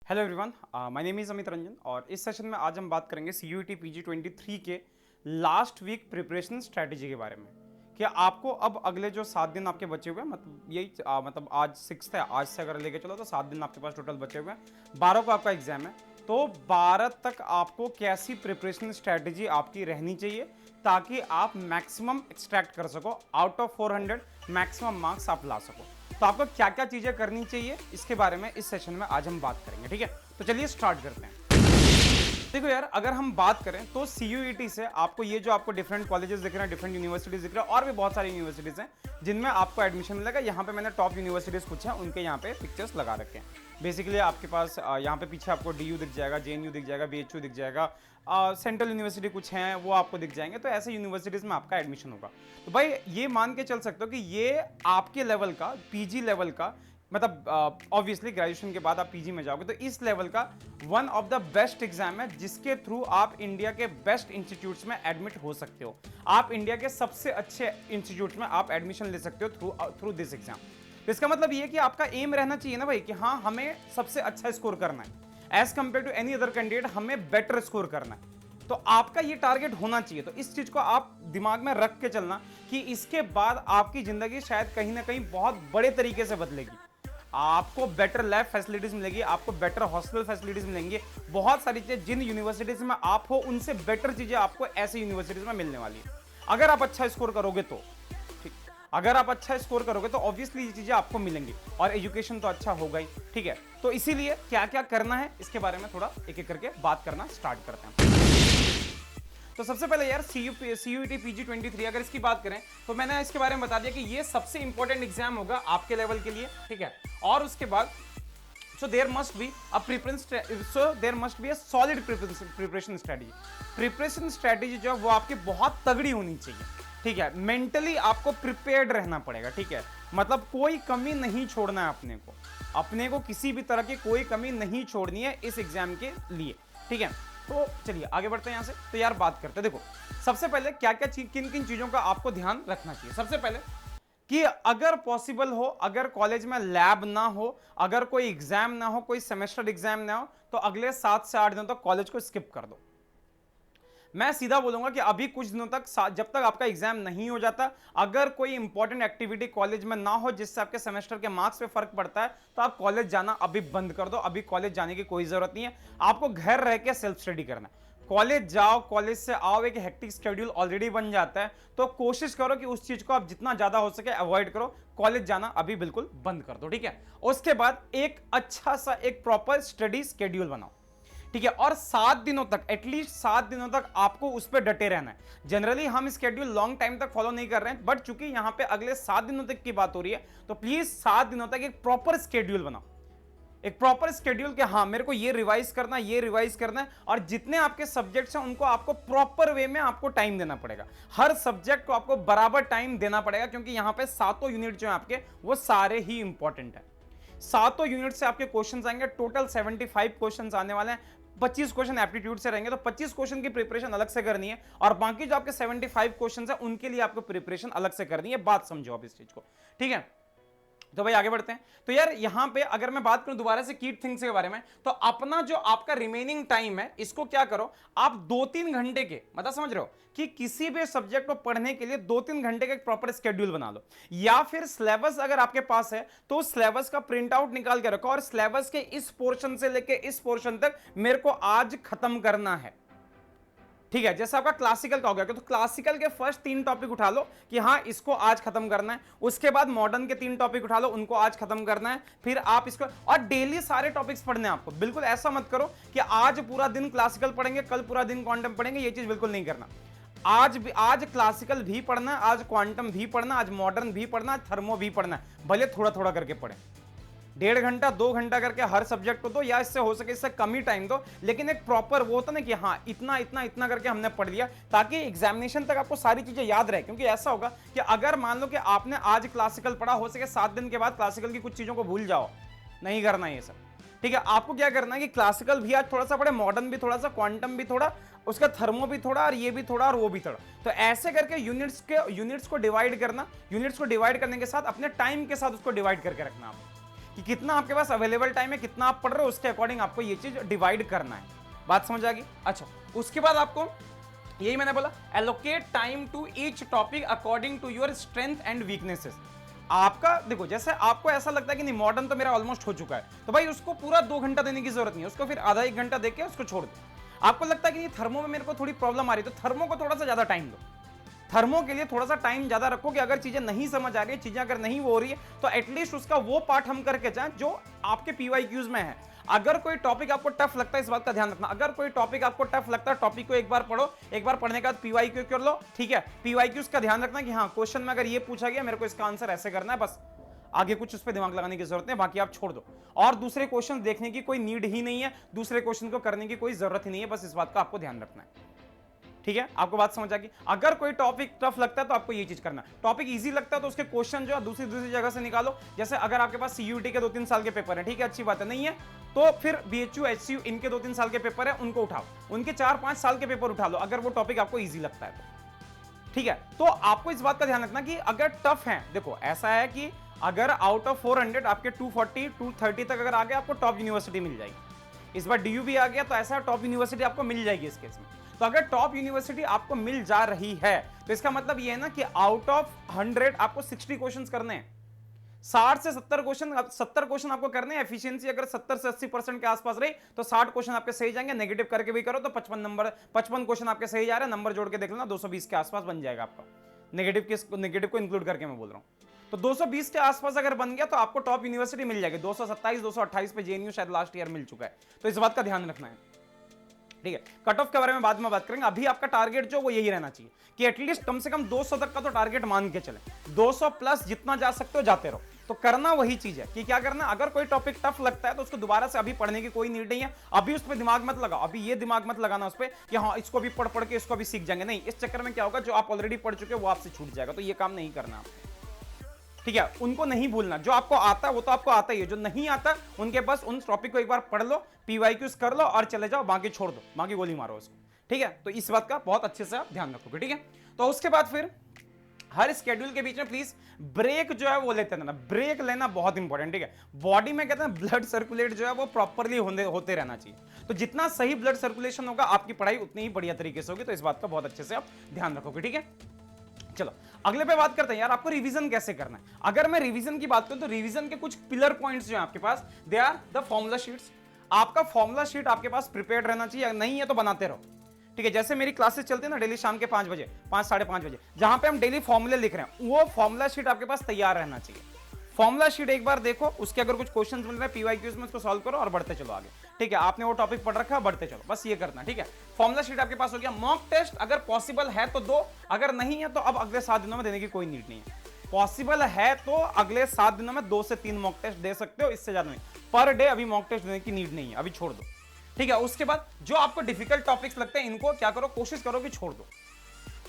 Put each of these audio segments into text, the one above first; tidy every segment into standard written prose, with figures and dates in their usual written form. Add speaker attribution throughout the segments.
Speaker 1: Hello everyone, my name is Amit Ranjan और इस session में आज हम बात करेंगे CUET PG 23 के लास्ट वीक प्रिपरेशन स्ट्रैटेजी के बारे में कि आपको अब अगले जो 7 दिन आपके बचे हुए हैं, मतलब यही मतलब आज 6 है, आज से अगर लेके चलो तो 7 दिन आपके पास टोटल बचे हुए हैं। 12 को आपका एग्जाम है, तो 12 तक आपको कैसी प्रिपरेशन स्ट्रैटेजी आपकी रहनी चाहिए ताकि आप मैक्सिमम एक्सट्रैक्ट कर सको, आउट ऑफ 400 मैक्सिमम मार्क्स आप ला सको। तो आपको क्या क्या चीजें करनी चाहिए इसके बारे में इस सेशन में आज हम बात करेंगे। ठीक है, तो चलिए स्टार्ट करते हैं। देखो यार, अगर हम बात करें तो CUET से आपको ये जो आपको डिफरेंट कॉलेजेस दिख रहे हैं, डिफरेंट यूनिवर्सिटीज दिख रहे हैं और भी बहुत सारी यूनिवर्सिटीज हैं जिनमें आपको एडमिशन मिलेगा। यहाँ पे मैंने टॉप यूनिवर्सिटीज कुछ हैं, उनके यहाँ पे पिक्चर्स लगा रखे हैं। बेसिकली आपके पास यहाँ पे पीछे आपको DU दिख जाएगा, JNU दिख जाएगा, BHU दिख जाएगा, सेंट्रल यूनिवर्सिटी कुछ हैं वो आपको दिख जाएंगे। तो ऐसे यूनिवर्सिटीज में आपका एडमिशन होगा। तो भाई ये मान के चल सकते हो कि ये आपके लेवल का, PG लेवल का, मतलब ऑब्वियसली ग्रेजुएशन के बाद आप PG में जाओगे तो इस लेवल का one of the best exam है जिसके थ्रू आप इंडिया के बेस्ट इंस्टीट्यूट्स में एडमिट हो सकते हो। आप इंडिया के सबसे अच्छे इंस्टीट्यूट्स में आप एडमिशन ले सकते हो थ्रू दिस एग्जाम। तो इसका मतलब ये है कि आपका एम रहना चाहिए ना भाई कि हाँ, हमें सबसे अच्छा स्कोर करना है as compare to any other candidate, हमें बेटर स्कोर करना है। तो आपका ये टारगेट होना चाहिए। तो इस चीज को आप दिमाग में रख के चलना कि इसके बाद आपकी जिंदगी शायद कहीं ना कहीं बहुत बड़े तरीके से बदलेगी। आपको बेटर लैब फैसिलिटीज मिलेगी, आपको बेटर हॉस्टल फैसिलिटीज मिलेंगी, बहुत सारी चीजें जिन यूनिवर्सिटीज में आप हो उनसे बेटर चीजें आपको ऐसी यूनिवर्सिटीज में मिलने वाली है अगर आप अच्छा स्कोर करोगे तो। ठीक, अगर आप अच्छा स्कोर करोगे तो ऑब्वियसली ये चीजें आपको मिलेंगी और एजुकेशन तो अच्छा होगा ही। ठीक है, तो इसीलिए क्या क्या करना है इसके बारे में थोड़ा एक एक करके बात करना स्टार्ट करते हैं। तो सबसे पहले यार CUET PG 23 अगर इसकी बात करें तो मैंने इसके बारे में बता दिया कि ये सबसे इंपॉर्टेंट एग्जाम होगा आपके लेवल के लिए। ठीक है, और उसके बाद there must be a solid preparation strategy. Preparation strategy जो है वो आपकी बहुत तगड़ी होनी चाहिए। ठीक है, मेंटली आपको प्रिपेयर्ड रहना पड़ेगा। ठीक है, मतलब कोई कमी नहीं छोड़ना है अपने को किसी भी तरह की कोई कमी नहीं छोड़नी है इस एग्जाम के लिए। ठीक है, तो चलिए आगे बढ़ते हैं यहां से। तो यार बात करते हैं, देखो सबसे पहले क्या क्या किन किन चीजों का आपको ध्यान रखना चाहिए। सबसे पहले कि अगर पॉसिबल हो, अगर कॉलेज में लैब ना हो, अगर कोई एग्जाम ना हो, कोई सेमेस्टर एग्जाम ना हो, तो अगले 7 से 8 दिनों तक कॉलेज को स्किप कर दो। मैं सीधा बोलूंगा कि अभी कुछ दिनों तक, जब तक आपका एग्जाम नहीं हो जाता, अगर कोई इंपॉर्टेंट एक्टिविटी कॉलेज में ना हो जिससे आपके सेमेस्टर के मार्क्स पे फर्क पड़ता है, तो आप कॉलेज जाना अभी बंद कर दो। अभी कॉलेज जाने की कोई जरूरत नहीं है, आपको घर रह के सेल्फ स्टडी करना है। कॉलेज जाओ, कॉलेज से आओ, एक हेक्टिक शेड्यूल ऑलरेडी बन जाता है, तो कोशिश करो कि उस चीज को आप जितना ज्यादा हो सके अवॉइड करो। कॉलेज जाना अभी बिल्कुल बंद कर दो। ठीक है, उसके बाद एक अच्छा सा एक प्रॉपर स्टडी शेड्यूल बनाओ। ठीक है, और 7 दिनों तक, एटलीस्ट 7 दिनों तक आपको उस पर डटे रहना है। जनरली हम स्केड्यूल लॉन्ग टाइम तक फॉलो नहीं कर रहे हैं, बट चूंकि यहां पे अगले 7 दिनों तक की बात हो रही है, तो प्लीज 7 दिनों तक एक प्रॉपर स्केड्यूल बनाओ। एक प्रॉपर स्केड्यूल कि हाँ, मेरे को ये रिवाइज करना है, ये रिवाइज करना है, और जितने आपके सब्जेक्ट्स हैं उनको आपको प्रॉपर वे में आपको टाइम देना पड़ेगा। हर सब्जेक्ट को आपको बराबर टाइम देना पड़ेगा, क्योंकि यहां पे 7 यूनिट जो है आपके, वो सारे ही इंपॉर्टेंट है। 7 यूनिट से आपके क्वेश्चंस आएंगे, टोटल 75 क्वेश्चंस आने वाले हैं। 25 क्वेश्चन एप्टीट्यूड से रहेंगे, तो 25 क्वेश्चन की प्रिपरेशन अलग से करनी है, और बाकी जो आपके 75 क्वेश्चन है उनके लिए आपको प्रिपरेशन अलग से करनी है। बात समझो आप इस चीज को। ठीक है, तो भाई आगे बढ़ते हैं। तो यार यहां पे अगर मैं बात करूं दोबारा से कीट थिंग्स के बारे में, तो अपना जो आपका रिमेनिंग टाइम है इसको क्या करो, आप 2-3 घंटे के, मतलब समझ रहे हो कि किसी भी सब्जेक्ट को पढ़ने के लिए 2-3 घंटे का एक प्रॉपर स्केड्यूल बना लो, या फिर सिलेबस अगर आपके पास है तो सिलेबस का प्रिंट आउट निकाल के रखो और सिलेबस के इस पोर्शन से लेके इस पोर्शन तक मेरे को आज खत्म करना है। ठीक है, जैसे आपका क्लासिकल का हो गया, तो क्लासिकल के फर्स्ट 3 टॉपिक उठा लो कि हाँ इसको आज खत्म करना है। उसके बाद मॉडर्न के 3 टॉपिक उठा लो, उनको आज खत्म करना है। फिर आप इसको, और डेली सारे टॉपिक्स पढ़ने हैं आपको। बिल्कुल ऐसा मत करो कि आज पूरा दिन क्लासिकल पढ़ेंगे, कल पूरा दिन क्वांटम पढ़ेंगे, ये चीज बिल्कुल नहीं करना। आज क्लासिकल भी पढ़ना है, आज क्वांटम भी पढ़ना, आज मॉडर्न भी पढ़ना, आज थर्मो भी पढ़ना है। भले थोड़ा थोड़ा करके पढ़े, 1.5 घंटा 2 घंटा करके हर सब्जेक्ट को दो, या इससे हो सके इससे कम ही टाइम दो, लेकिन एक प्रॉपर वो होता ना कि हाँ इतना इतना इतना करके हमने पढ़ लिया, ताकि एग्जामिनेशन तक आपको सारी चीजें याद रहे। क्योंकि ऐसा होगा कि अगर मान लो कि आपने आज क्लासिकल पढ़ा, हो सके 7 दिन के बाद क्लासिकल की कुछ चीजों को भूल जाओ, नहीं करना ये सब। ठीक है, आपको क्या करना है कि क्लासिकल भी आज थोड़ा सा पढ़े, मॉडर्न भी थोड़ा सा, क्वांटम भी थोड़ा, उसका थर्मो भी थोड़ा, और ये भी थोड़ा, और वो भी थोड़ा। तो ऐसे करके यूनिट्स को डिवाइड करना, यूनिट्स को डिवाइड करने के साथ अपने टाइम के साथ उसको डिवाइड करके रखना आप, कि कितना आपके पास अवेलेबल टाइम है, कितना आप पढ़ रहे हो, उसके अकॉर्डिंग आपको ये चीज डिवाइड करना है। बात समझ आ गई? अच्छा, उसके बाद आपको यही मैंने बोला, allocate time to each topic according to your strength and weaknesses. आपका देखो, जैसे आपको ऐसा लगता है कि नहीं मॉडर्न तो मेरा ऑलमोस्ट हो चुका है, तो भाई उसको पूरा 2 घंटा देने की जरूरत नहीं है, उसको फिर आधा 1 घंटा देके उसको छोड़ दो। आपको लगता है कि ये थर्मो में मेरे को थोड़ी प्रॉब्लम आ रही है, तो थर्मो को थोड़ा सा ज्यादा टाइम दो, थर्मो के लिए थोड़ा सा टाइम ज्यादा रखो कि अगर चीजें नहीं समझ आ रही है, चीजें अगर नहीं हो रही है, तो एटलीस्ट उसका वो पार्ट हम करके जाएं जो आपके पीवाईक्यूज में है। अगर कोई टॉपिक आपको टफ लगता है, इस बात का ध्यान रखना, अगर कोई टॉपिक आपको टफ लगता है, टॉपिक को एक बार पढ़ो, एक बार पढ़ने के बाद पीवाईक्यू कर लो, ठीक है। पीवाईक्यूज का ध्यान रखना कि हाँ क्वेश्चन में अगर ये पूछा गया, मेरे को इसका आंसर ऐसे करना है, बस आगे कुछ उस पर दिमाग लगाने की जरूरत नहीं, बाकी आप छोड़ दो। और दूसरे क्वेश्चन देखने की कोई नीड ही नहीं है, दूसरे क्वेश्चन को करने की कोई जरूरत ही नहीं है, बस इस बात का आपको ध्यान रखना है, ठीक है। आपको बात समझ आ गई? अगर कोई टॉपिक टफ लगता है तो आपको ये चीज करना है, टॉपिक इजी लगता है तो उसके क्वेश्चन जो है दूसरी जगह से निकालो। जैसे अगर आपके पास सीयूटी के 2-3 साल के पेपर है, ठीक है, अच्छी बात है, नहीं है तो फिर बीएचयू एचसीयू इनके 2-3 साल के पेपर है, उनको उठाओ, उनके 4-5 साल के पेपर उठा लो, अगर वो टॉपिक आपको इजी लगता है तो, ठीक है। तो आपको इस बात का ध्यान रखना कि अगर टफ है, देखो ऐसा है कि अगर आउट ऑफ 400 आपके 240 230 तक अगर आ गए, आपको टॉप यूनिवर्सिटी मिल जाएगी। इस बार डीयू भी आ गया, तो ऐसा टॉप यूनिवर्सिटी आपको मिल जाएगी इस केस में। तो अगर टॉप यूनिवर्सिटी आपको मिल जा रही है, तो इसका मतलब ये है ना कि आउट ऑफ 100 आपको 60 क्वेश्चंस करने हैं, 60 से 70 क्वेश्चन, 70 क्वेश्चन आपको करने हैं। एफिशिएंसी अगर 70 से 80% के आसपास रही तो 60 क्वेश्चन आपके सही जाएंगे, नेगेटिव करके भी करो तो 55 क्वेश्चन आपके सही जा रहे हैं, नंबर जोड़ के देख लेना 220 के आसपास बन जाएगा आपका, नेगेटिव को इंक्लूड करके मैं बोल रहा हूं। तो 220 के आसपास अगर बन गया तो आपको टॉप यूनिवर्सिटी मिल जाएगी। 227 228 पे जेएनयू शायद लास्ट ईयर मिल चुका है, तो इस बात का ध्यान रखना है, ठीक है। कट ऑफ के बारे में बाद में बात करेंगे, अभी आपका टारगेट जो वो यही रहना चाहिए कि एटलीस्ट कम से कम 200 तक का तो टारगेट मान के चले, 200 प्लस जितना जा सकते हो जाते रहो। तो करना वही चीज है कि क्या करना, अगर कोई टॉपिक टफ लगता है तो उसको दोबारा से अभी पढ़ने की कोई नीड नहीं है, अभी उस पर दिमाग मत लगाओ, अभी ये दिमाग मत लगाना उस पर कि हाँ इसको भी पढ़ के इसको भी सीख जाएंगे, नहीं। इस चक्कर में क्या होगा, जो आप ऑलरेडी पढ़ चुके हो वो आपसे छूट जाएगा, तो ये काम नहीं करना आपको, ठीक है। उनको नहीं भूलना, जो आपको आता है वो तो आपको आता ही है, जो नहीं आता उनके पास उन टॉपिक को एक बार पढ़ लो, पीवाईक्यूज कर लो और चले जाओ, बाकी छोड़ दो, बाकी गोली मारो उसको, ठीक है। तो इस बात का बहुत अच्छे से आप ध्यान रखोगे, ठीक है। तो उसके बाद फिर हर स्केड्यूल के बीच में प्लीज ब्रेक जो है वो लेते रहना, ब्रेक लेना बहुत इंपॉर्टेंट, ठीक है। बॉडी में कहते हैं ब्लड सर्कुलेट जो है वो प्रॉपरली होते रहना चाहिए, तो जितना सही ब्लड सर्कुलेशन होगा आपकी पढ़ाई उतनी ही बढ़िया तरीके से होगी, तो इस बात का बहुत अच्छे से आप ध्यान रखोगे, ठीक है। चलो अगले पे बात करते हैं यार, आपको रिवीजन कैसे करना है। अगर मैं रिवीजन की बात करूं तो रिवीजन के कुछ पिलर पॉइंट्स जो हैं आपके पास, they are the formula sheets. आपका फॉर्मूला शीट आपके पास प्रिपेयर्ड रहना चाहिए, नहीं है तो बनाते रहो, ठीक है। जैसे मेरी क्लासेस चलती है ना डेली शाम के 5 बजे, 5 साढ़े 5 बजे, जहां पे हम डेली फॉर्मूले लिख रहे हैं, वो फॉर्मूला शीट आपके पास तैयार रहना चाहिए। फॉर्मूला शीट एक बार देखो, उसके अगर कुछ क्वेश्चंस मिल रहे हैं पीवाईक्यूज में, उसको सॉल्व करो और बढ़ते चलो आगे, ठीक है। आपने वो टॉपिक पढ़ रखा है, बढ़ते चलो, बस ये करना, ठीक है। फॉर्मूला शीट आपके पास हो गया। मॉक टेस्ट अगर पॉसिबल है तो दो, अगर नहीं है तो अब अगले 7 दिनों में देने की कोई नीड नहीं है। पॉसिबल है तो अगले 7 दिनों में 2 से 3 मॉक टेस्ट दे सकते हो, इससे ज्यादा नहीं। पर डे अभी मॉक टेस्ट देने की नीड नहीं है, अभी छोड़ दो, ठीक है। उसके बाद जो आपको डिफिकल्ट टॉपिक्स लगते हैं इनको क्या करो, कोशिश करो कि छोड़ दो।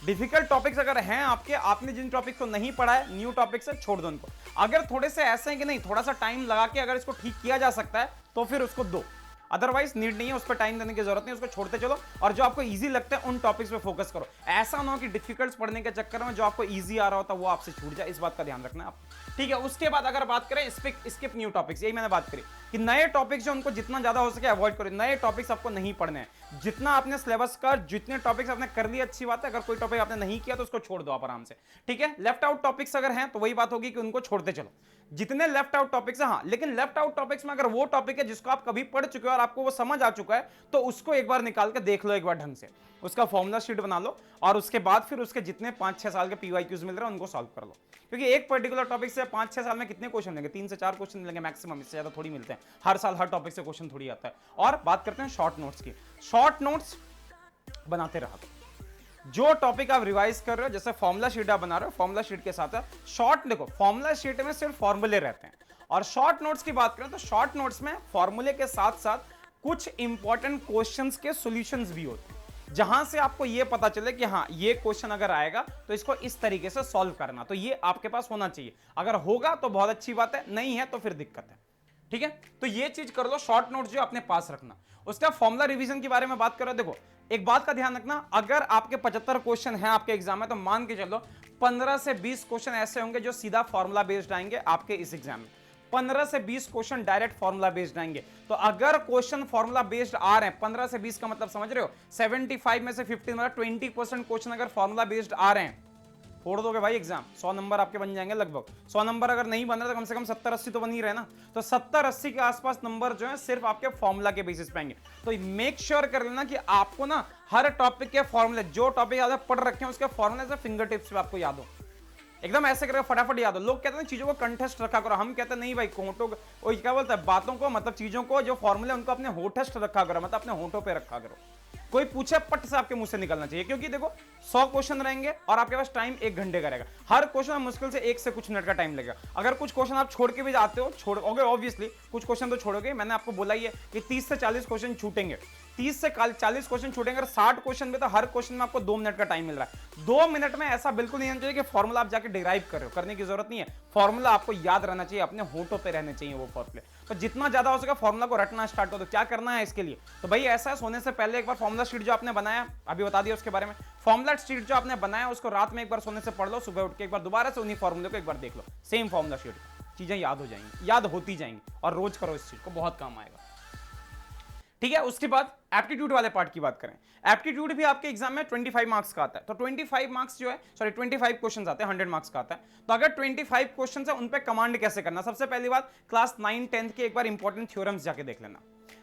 Speaker 1: डिफिकल्ट टॉपिक्स अगर हैं आपके, आपने जिन टॉपिक्स को नहीं पढ़ा है, न्यू टॉपिक्स है, छोड़ दो इनको। अगर थोड़े से ऐसे हैं कि नहीं थोड़ा सा टाइम लगा के अगर इसको ठीक किया जा सकता है तो फिर उसको दो, अदरवाइज नीड नहीं है, उस पर टाइम देने की जरूरत नहीं, उसको छोड़ते चलो। और जो आपको इजी लगता है उन टॉपिक्स पे फोकस करो, ऐसा ना हो कि डिफिकल्ट पढ़ने के चक्कर में जो आपको इजी आ रहा होता है वो आपसे छूट जाए, इस बात का ध्यान रखना आप, ठीक है। उसके बाद अगर बात करें स्किप न्यू टॉपिक्स, यही मैंने बात करी कि नए टॉपिक्स जो उनको जितना ज्यादा हो सके अवॉइड करो, नए टॉपिक्स आपको नहीं पढ़ने हैं। जितना आपने सिलेबस का जितने टॉपिक्स आपने कर लिए अच्छी बात है, अगर कोई टॉपिक आपने नहीं किया तो उसको छोड़ दो आप आराम से, ठीक है। लेफ्ट आउट टॉपिक्स अगर हैं तो वही बात होगी कि उनको छोड़ते चलो, जितने लेफ्ट आउट टॉपिक्स है। हाँ, लेकिन लेफ्ट आउट टॉपिक्स में अगर वो टॉपिक है जिसको आप कभी पढ़ चुके हो और आपको वो समझ आ चुका है, तो उसको एक बार निकाल के देख लो, एक बार ढंग से उसका फॉर्मूला शीट बना लो, और उसके बाद फिर उसके जितने 5-6 साल के पीवाईक्यूज मिल रहे हैं उनको सॉल्व कर लो। क्योंकि एक पर्टिकुलर टॉपिक से 5-6 साल में कितने क्वेश्चन मिलेंगे, 3 से 4 क्वेश्चन मिलेंगे मैक्सिमम, इससे ज्यादा थोड़ी मिलते हैं। हर साल हर टॉपिक से क्वेश्चन थोड़ी आता है। और बात करते हैं शॉर्ट नोट्स की। शॉर्ट नोट्स बनाते रहा, जो टॉपिक आप रिवाइज कर रहे हो, जैसे फॉर्मूला शीट आप बना रहे हो, फॉर्मूला शीट के साथ शॉर्ट, देखो फॉर्मूला शीट में सिर्फ फॉर्मूले रहते हैं, और शॉर्ट नोट्स की बात करें तो शॉर्ट नोट्स में फॉर्मूले के साथ साथ कुछ इंपॉर्टेंट क्वेश्चंस के सॉल्यूशंस भी होते हैं, जहां से आपको यह पता चले कि हाँ ये क्वेश्चन अगर आएगा तो इसको इस तरीके से सॉल्व करना, तो ये आपके पास होना चाहिए। अगर होगा तो बहुत अच्छी बात है, नहीं है तो फिर दिक्कत है, ठीक है। तो ये चीज कर लो, शॉर्ट नोट्स जो अपने पास रखना। उसका फॉर्मूला रिवीजन के बारे में बात करो, देखो एक बात का ध्यान रखना, अगर आपके 75 क्वेश्चन है आपके एग्जाम में, तो मान के चलो 15 से 20 क्वेश्चन ऐसे होंगे जो सीधा फॉर्मूला बेस्ड आएंगे आपके इस एग्जाम में। 15 से 20 क्वेश्चन डायरेक्ट फॉर्मूला बेस्ड आएंगे। तो अगर क्वेश्चन फॉर्मूला बेस्ड आ रहे हैं 15 से 20 का मतलब समझ रहे हो, 75 में से 15 मतलब 20% क्वेश्चन अगर फॉर्मूला बेस्ड आ रहे हैं, फोड़ दोगे भाई एग्जाम। 100 नंबर आपके बन जाएंगे लगभग। 100 नंबर अगर नहीं बन रहे तो कम से कम 70-80 तो बन ही रहे ना। तो 70-80 के आसपास नंबर जो है सिर्फ आपके फॉर्मूला के बेसिस पे आएंगे। तो मेक श्योर कर लेना कि आपको ना हर टॉपिक के फॉर्मूले, जो टॉपिक याद पढ़ रखे हैं उसके फॉर्मूले से फिंगर टिप्स पे आपको याद हो, एकदम ऐसे करके फटाफट याद हो। लोग कहते हैं चीजों को कंठस्थ रखा करो, हम कहते हैं नहीं भाई, होठों को क्या बोलता है, बातों को मतलब चीजों को जो फॉर्मूले उनको अपने होठस्थ रखा करो, मतलब अपने होठों पे रखा करो। कोई पूछे पट से आपके मुंह से निकलना चाहिए, क्योंकि देखो 100 क्वेश्चन रहेंगे और आपके पास टाइम 1 घंटे का रहेगा। हर क्वेश्चन में मुश्किल से 1 से कुछ मिनट का टाइम लगेगा। अगर कुछ क्वेश्चन आप छोड़ के भी जाते हो, छोड़ोगे ऑब्वियसली, कुछ क्वेश्चन तो छोड़ोगे। मैंने आपको बोला ही है कि 30 से 40 क्वेश्चन छूटेंगे, 30 से 40 क्वेश्चन छूटेंगे। अगर 60 क्वेश्चन में तो हर क्वेश्चन में आपको 2 मिनट का टाइम मिल रहा है। 2 मिनट में ऐसा बिल्कुल नहीं होना चाहिए कि फॉर्मूला आप जाके डिराइव कर रहे हो, करने की जरूरत नहीं है। फॉर्मूला आपको याद रहना चाहिए, अपने होठों पे रहने चाहिए वो फॉर्मूले। तो जितना ज्यादा हो सके फॉर्मूला को रटना स्टार्ट करो। तो क्या करना है इसके लिए, तो भाई ऐसा है, सोने से पहले एक बार फॉर्मूला शीट जो आपने बनाया, अभी बता दिया उसके बारे में। फॉर्मूला शीट जो आपने बनाया उसको रात में एक बार सोने से पढ़ लो, सुबह उठ के एक बार दोबारा से उन्हीं फॉर्मूले को एक बार देख लो, सेम फॉर्मूला शीट, चीजें याद हो जाएंगी, याद होती जाएंगी। और रोज करो इस चीज को, बहुत काम आएगा। ठीक है, उसके बाद एप्टीट्यूड वाले पार्ट की बात करें। एप्टीट्यूड भी आपके एग्जाम में 25 मार्क्स का आता है। तो 25 मार्क्स जो है, सॉरी 25 क्वेश्चंस आते हैं, 100 मार्क्स का आता है। तो अगर 25 क्वेश्चंस है उन पे कमांड कैसे करना, सबसे पहली बात क्लास 9 10th के एक बार इंपॉर्टेंट थ्योरम्स जाके देख लेना,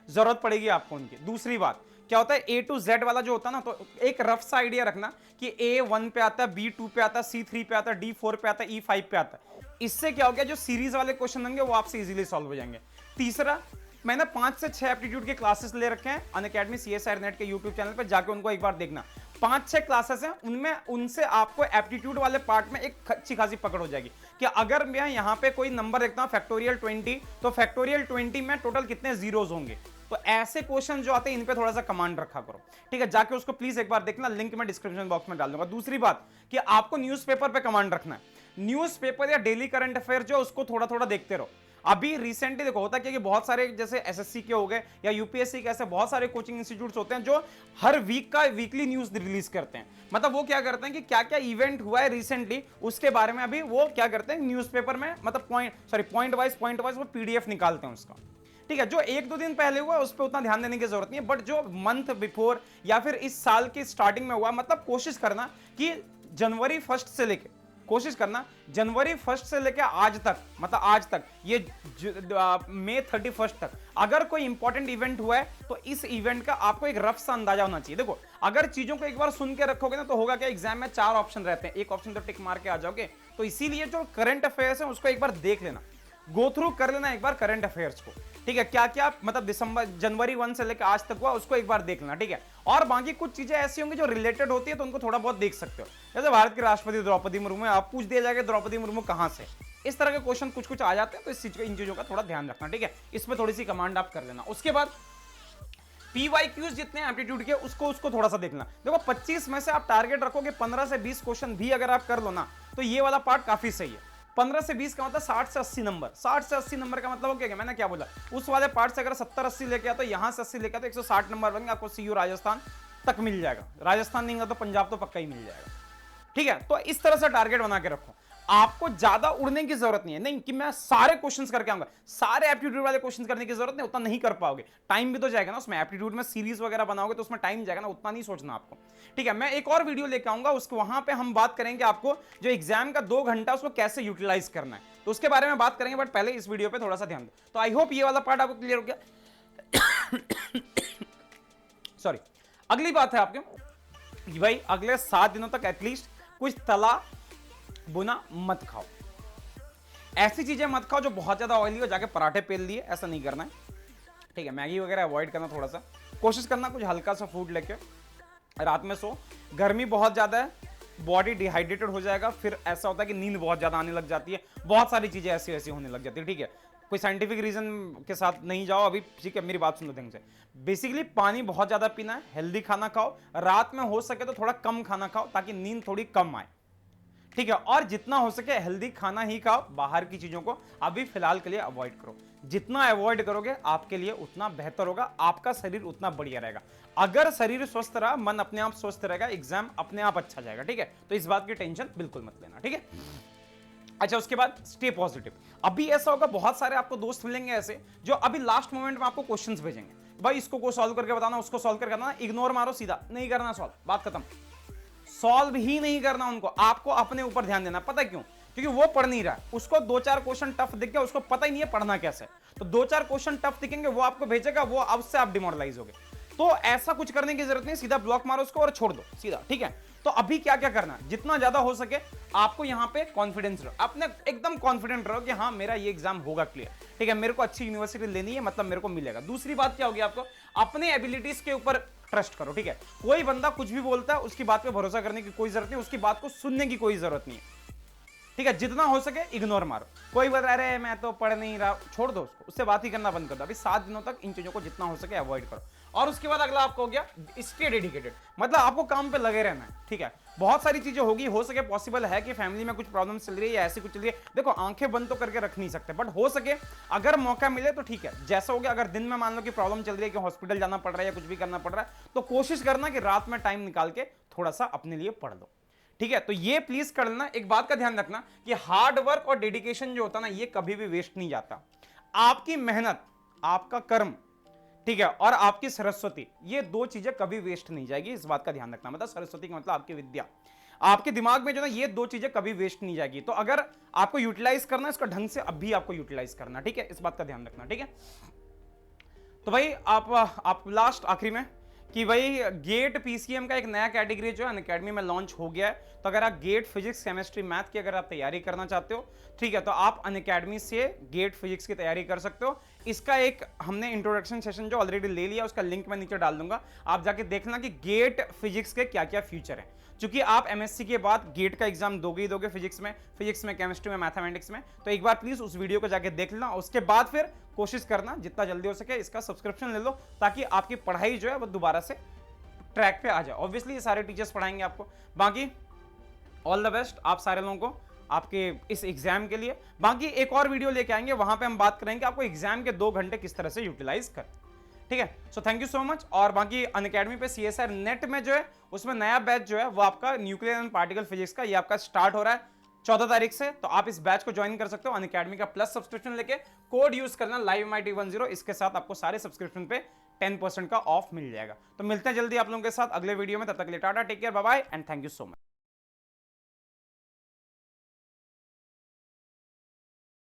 Speaker 1: जरूरत पड़ेगी आपको उनकी। दूसरी बात क्या होता है, A to Z वाला जो होता है ना, तो एक रफ सा आइडिया रखना कि A1 पे आता है, B2 पे आता है, C3 पे आता है, D4 पे आता है, E5 पे आता है। इससे क्या हो गया, जो सीरीज वाले क्वेश्चन होंगे वो आपसे इजीली सॉल्व हो जाएंगे। तीसरा, मैंने 5 से 6 एप्टीट्यूड के क्लासेस ले रखे हैं अनअकैडमी CSIR नेट के यूट्यूब चैनल पर, जाके उनको एक बार देखना। 5-6 क्लासेस हैं, उनमें उनसे आपको एप्टीट्यूड वाले पार्ट में एक अच्छी खासी पकड़ हो जाएगी कि अगर मैं यहाँ पे कोई नंबर देखता हूँ फैक्टोरियल 20, तो फैक्टोरियल 20 में टोटल कितने जीरोज होंगे। तो ऐसे क्वेश्चन जो आते हैं इन पे थोड़ा सा कमांड रखा करो। ठीक है, जाके उसको प्लीज एक बार देखना, लिंक मैं डिस्क्रिप्शन बॉक्स में डाल दूंगा। दूसरी बात कि आपको न्यूज़पेपर पे कमांड रखना है। न्यूज़पेपर या डेली करंट अफेयर जो उसको थोड़ा थोड़ा देखते रहो। अभी रिसेंटली देखो होता क्या कि बहुत सारे जैसे एसएससी के हो गए या यूपीएससी के, ऐसे बहुत सारे कोचिंग इंस्टीट्यूट्स होते हैं जो हर वीक का वीकली न्यूज रिलीज करते हैं। मतलब वो क्या करते हैं कि क्या क्या इवेंट हुआ है रिसेंटली उसके बारे में अभी वो क्या करते हैं न्यूज़पेपर में, मतलब पॉइंट वाइज वो पीडीएफ निकालते हैं उसका। ठीक है, जो 1-2 दिन पहले हुआ उस पर उतना ध्यान देने की जरूरत नहीं है, बट जो मंथ बिफोर या फिर इस साल की स्टार्टिंग में हुआ, मतलब कोशिश करना कि जनवरी 1 से लेके जनवरी 1 से लेके आज तक, मतलब आज तक ये मई 31 तक अगर कोई इंपॉर्टेंट इवेंट हुआ है तो इस इवेंट का आपको एक रफ सा अंदाजा होना चाहिए। देखो अगर चीजों को एक बार सुन के रखोगे ना तो होगा क्या, एग्जाम में 4 ऑप्शन रहते हैं, एक ऑप्शन तो टिक मार के आ जाओगे। तो इसीलिए जो करंट अफेयर्स है उसको एक बार देख लेना, गो थ्रू कर लेना एक बार करंट अफेयर्स को। ठीक है, क्या क्या मतलब जनवरी 1 से लेकर आज तक हुआ उसको एक बार देख लेना। ठीक है, और बाकी कुछ चीजें ऐसी होंगी जो रिलेटेड होती है तो उनको थोड़ा बहुत देख सकते हो। जैसे भारत के राष्ट्रपति द्रौपदी मुर्मू है, आप पूछ दिया जाएगा द्रौपदी मुर्मू कहां से, इस तरह के क्वेश्चन कुछ कुछ आ जाते हैं। तो इस चीज इन चीजों का थोड़ा ध्यान रखना। ठीक है, इसमें थोड़ी सी कमांड आप कर लेना। उसके बाद PYQs जितने एप्टीट्यूड के उसको थोड़ा सा देखना। देखो 25 में से आप टारगेट रखोगे 15 से 20 क्वेश्चन भी अगर आप कर लो ना तो ये वाला पार्ट काफी सही है। 15 से 20 का मतलब 60 से 80 नंबर। 60 से 80 नंबर का मतलब क्या, मैंने क्या बोला, उस वाले पार्ट से अगर 70-80 लेके आता तो यहां से 80 लेके आता तो 160 नंबर बनेंगे, आपको CU राजस्थान तक मिल जाएगा। राजस्थान नहीं तो पंजाब तो पक्का ही मिल जाएगा। ठीक है, तो इस तरह से टारगेट बना के रखो। आपको ज्यादा उड़ने की जरूरत नहीं है, नहीं कि मैं सारे क्वेश्चंस करके आऊंगा, सारे एप्टीट्यूड वाले क्वेश्चंस करने की जरूरत नहीं, उतना नहीं कर पाओगे, टाइम भी तो जाएगा ना उसमें। एप्टीट्यूड में सीरीज वगैरह बनाओगे तो उसमें टाइम जाएगा ना, उतना नहीं सोचना आपको। ठीक है, मैं एक और वीडियो लेके आऊंगा, उसको वहां पे हम बात करेंगे आपको जो एग्जाम का 2 घंटा उसको कैसे यूटिलाइज करना है, तो उसके बारे में बात करेंगे। बट पहले इस वीडियो पे थोड़ा सा ध्यान दो। तो आई होप ये वाला पार्ट आपको क्लियर हो गया। सॉरी, अगली बात है आपके भाई अगले 7 दिनों तक एटलीस्ट कुछ तला बुना मत खाओ। ऐसी चीजें मत खाओ जो बहुत ज्यादा ऑयली हो, जाके पराठे पेल लिए, ऐसा नहीं करना है। ठीक है, मैगी वगैरह अवॉइड करना, थोड़ा सा कोशिश करना कुछ हल्का सा फूड लेके रात में सो। गर्मी बहुत ज्यादा है, बॉडी डिहाइड्रेटेड हो जाएगा, फिर ऐसा होता है कि नींद बहुत ज्यादा आने लग जाती है, बहुत सारी चीजें ऐसी वैसी होने लग जाती है। ठीक है, कोई साइंटिफिक रीजन के साथ नहीं जाओ अभी। ठीक है, मेरी बात सुन लो ध्यान से। बेसिकली पानी बहुत ज्यादा पीना है, हेल्दी खाना खाओ, रात में हो सके तो थोड़ा कम खाना खाओ ताकि नींद थोड़ी कम आए। ठीक है, और जितना हो सके हेल्दी खाना ही खाओ, बाहर की चीजों को अभी फिलहाल के लिए अवॉइड करो। जितना अवॉइड करोगे आपके लिए उतना बेहतर होगा, आपका शरीर उतना बढ़िया रहेगा। अगर शरीर स्वस्थ रहा, मन अपने आप स्वस्थ रहेगा, एग्जाम अपने आप अच्छा जाएगा। ठीक है, तो इस बात की टेंशन बिल्कुल मत लेना। ठीक है, अच्छा, उसके बाद स्टे पॉजिटिव। अभी ऐसा होगा, बहुत सारे आपको दोस्त मिलेंगे ऐसे जो अभी लास्ट मोमेंट में आपको क्वेश्चंस भेजेंगे, भाई इसको को सॉल्व करके बताना, उसको सॉल्व करके बताना, इग्नोर मारो, सीधा नहीं करना सॉल्व, बात खत्म। सॉल्व ही नहीं करना उनको, आपको अपने ऊपर ध्यान देना। पता है क्यों? क्योंकि वो पढ़ नहीं रहा, उसको 2-4 क्वेश्चन टफ दिख गया, उसको पता ही नहीं है पढ़ना कैसे, तो 2-4 क्वेश्चन टफ दिखेंगे, वो आपको भेजेगा, वो अब से आप डिमोरलाइज हो गए। तो ऐसा कुछ करने की जरूरत नहीं, सीधा ब्लॉक मारो उसको और छोड़ दो सीधा, ठीक है। तो अभी क्या क्या करना है, जितना ज्यादा हो सके आपको यहां पे कॉन्फिडेंस रहो, अपने एकदम कॉन्फिडेंट रहो कि हाँ मेरा ये एग्जाम होगा क्लियर, ठीक है, मेरे को अच्छी यूनिवर्सिटी लेनी है, मतलब मेरे को मिलेगा। दूसरी बात क्या होगी, आपको अपने एबिलिटीज के ऊपर ट्रस्ट करो, ठीक है। कोई बंदा कुछ भी बोलता है उसकी बात पे भरोसा करने की कोई जरूरत नहीं, उसकी बात को सुनने की कोई जरूरत नहीं है, ठीक है। जितना हो सके इग्नोर मारो। कोई बता रहे मैं तो पढ़ नहीं रहा, छोड़ दो उसको, उससे बात ही करना बंद कर दो। अभी 7 दिनों तक इन चीजों को जितना हो सके अवॉइड करो। और उसके बाद अगला आपको हो गया स्टे डेडिकेटेड, मतलब आपको काम पे लगे रहना है, ठीक है। बहुत सारी चीजें होगी, हो सके पॉसिबल है कि फैमिली में कुछ प्रॉब्लम चल रही है या ऐसी कुछ चल रही है, देखो आंखें बंद तो करके रख नहीं सकते, बट हो सके अगर मौका मिले तो ठीक है। जैसा हो गया, अगर दिन में मान लो कि प्रॉब्लम चल रही है कि हॉस्पिटल जाना पड़ रहा है या कुछ भी करना पड़ रहा है, तो कोशिश करना कि रात में टाइम निकाल के थोड़ा सा अपने लिए पढ़ लो, ठीक है। तो ये प्लीज कर लेना। एक बात का ध्यान रखना कि हार्ड वर्क और डेडिकेशन जो होता है ना, ये कभी भी वेस्ट नहीं जाता। आपकी मेहनत, आपका कर्म, ठीक है, और आपकी सरस्वती, ये 2 चीजें कभी वेस्ट नहीं जाएगी, इस बात का ध्यान रखना। मतलब सरस्वती का मतलब आपकी विद्या, आपके दिमाग में जो ना, ये 2 चीजें कभी वेस्ट नहीं जाएगी। तो अगर आपको यूटिलाइज करना है इसका ढंग से, अभी आपको यूटिलाइज करना, ठीक है, इस बात का ध्यान रखना, ठीक है। तो भाई आप लास्ट आखिरी में कि भाई गेट पीसीएम का एक नया कैटेगरी जो है अनअकैडमी में लॉन्च हो गया है। तो अगर आप गेट फिजिक्स केमिस्ट्री मैथ की अगर आप तैयारी करना चाहते हो, ठीक है, तो आप अनअकैडमी से गेट फिजिक्स की तैयारी कर सकते हो। इसका एक हमने इंट्रोडक्शन सेशन जो ऑलरेडी ले लिया, उसका लिंक मैं नीचे डाल दूंगा, आप जाके देखना कि गेट फिजिक्स के क्या क्या फ्यूचर है। चूंकि आप एमएससी के बाद गेट का एग्जाम दोगे ही दोगे, फिजिक्स में, केमिस्ट्री में, मैथमेटिक्स में, तो एक बार प्लीज उस वीडियो को जाके देख लेना। उसके बाद फिर कोशिश करना जितना जल्दी हो सके इसका सब्सक्रिप्शन ले लो, ताकि आपकी पढ़ाई जो है वो दोबारा से ट्रैक पे आ जाए। ऑब्वियसली ये सारे टीचर्स पढ़ाएंगे आपको। बाकी ऑल द बेस्ट आप सारे लोगों को आपके इस एग्जाम के लिए। बाकी एक और वीडियो लेके आएंगे, वहां पे हम बात करेंगे आपको एग्जाम के 2 घंटे किस तरह से यूटिलाइज कर, ठीक है। So thank you so much. और बाकी अनअकैडमी पे सीएसआर नेट में जो है उसमें नया बैच जो है वो आपका न्यूक्लियर एंड पार्टिकल फिजिक्स का, ये आपका स्टार्ट हो रहा है 14 तारीख से। तो आप इस बैच को ज्वाइन कर सकते हो अनअकैडमी का प्लस सब्सक्रिप्शन लेके, कोड यूज करना LiveMIT10, इसके साथ आपको सारे सब्सक्रिप्शन पे 10% का ऑफ मिल जाएगा। तो मिलते हैं जल्दी आप लोगों के साथ अगले वीडियो में, तब तक के लिए tata, take care, bye bye and thank you so much.